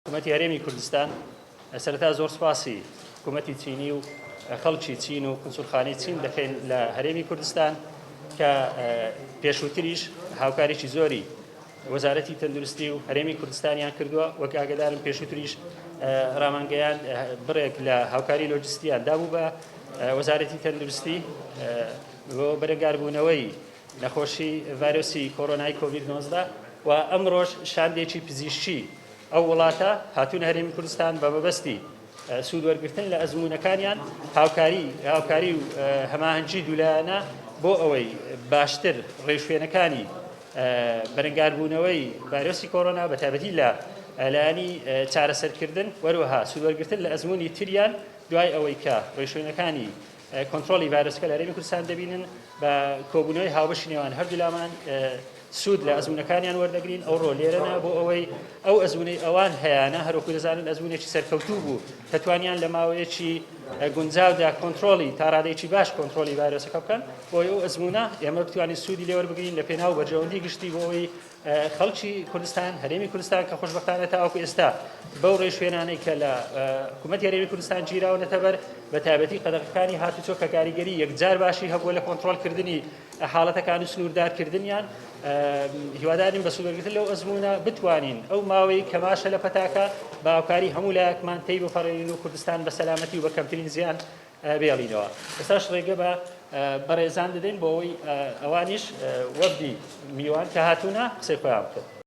حکوومەتی هەرێمی کوردستان سەرەتا زۆر سپاسی حکوومەتی چینی و خەڵکی چین و کنسوڵخانەی چین دەکەین لە هەرێمی کوردستان کە پێشووتریش هاوکاریی زۆری وەزارەتی تەندروستی و هەرێمی کوردستانیان کردووە وەک ئاگادارم پێشووتریش ڕامانگەیان بڕێک لە هاوکاری لۆجستیان دابوو بە وەزارەتی تەندروستی بۆ بەرەنگاربوونەوەی نەخۆشی ڤایرۆسی کۆڕۆنای کۆڤید-19 و ئەمڕۆژ شاندێکی پزیشکی ئەو وڵاتە هاتوونە هەرێمی کوردستان بە مەبەستی سوودوەرگرتن لە ئەزموونەکانیان هاوکاری و هەماهەنگی دوولایانە بۆ ئەوەی باشتر ڕێژوێنەکانی بەرەنگاربوونەوەی ڤایرۆسی کۆڕۆنا بەتایبەتی لە لایەنی چارەسەرکردن وەروەها سوودوەرگرتن لە ئەزموونی تریان دوای ئەوەی کە ڕێژوێنەکانی کۆنتڕۆڵی ڤایرۆسەکە لە هەرێمی کوردستان دەبینن بە کۆبوونەوەی هاوبەشی نێوان هەردوو لامان سوود لە ئەزموونەکانیان وەردەگرین ئەو ڕۆلێرەنا بۆ ئەوەی ئەو ئەزموونەی ئەوان هەیەە هەروەکو دەزانن ئەزموونێکی سەرکەوتوو بوو کە توانیان لە ماوەیەکی گونجاودا کۆنتڕۆڵی تا ڕادەیەکی باش کۆنتڕۆڵی ڤایرۆسەکە بکەن بۆی ئەو ئەزموونە ئێمە بتوانین سوودی لێ وەربگرین لە پێناو بەرژەوەندی گشتی بۆ ئەوەی خەڵکی کوردستان هەرێمی کوردستان کە خۆشبەختانە تاوەکو ئێستا بەو ڕێژوێنانەی کە لە حکوومەتی هەرێمی کوردستان گیراونەتە بەر بەتایبەتی قەدەغەکانی هاتوچۆ کە کاریگەری یەکجار باشی هەبووە لە کۆنتڕۆڵکردنی حاڵەتەکان و سنووردارکردنیان هیوادارین بە سوودوەرگرتن لەو ئەزموونە بتوانین ئەو ماوەی کە ماشە لە پەتاکە بە هاوکاری هەموو لایەکمان تێی بپەڕێنین و کوردستان بە سەلامەتی و بە کەمترین زیان بێڵینەوە. ئێستاش ڕێگە بە بەڕێزان دەدەین بۆ ئەوەی ئەوانیش وەفدی میوان کە هاتوونە قسەی خۆیان بکەن.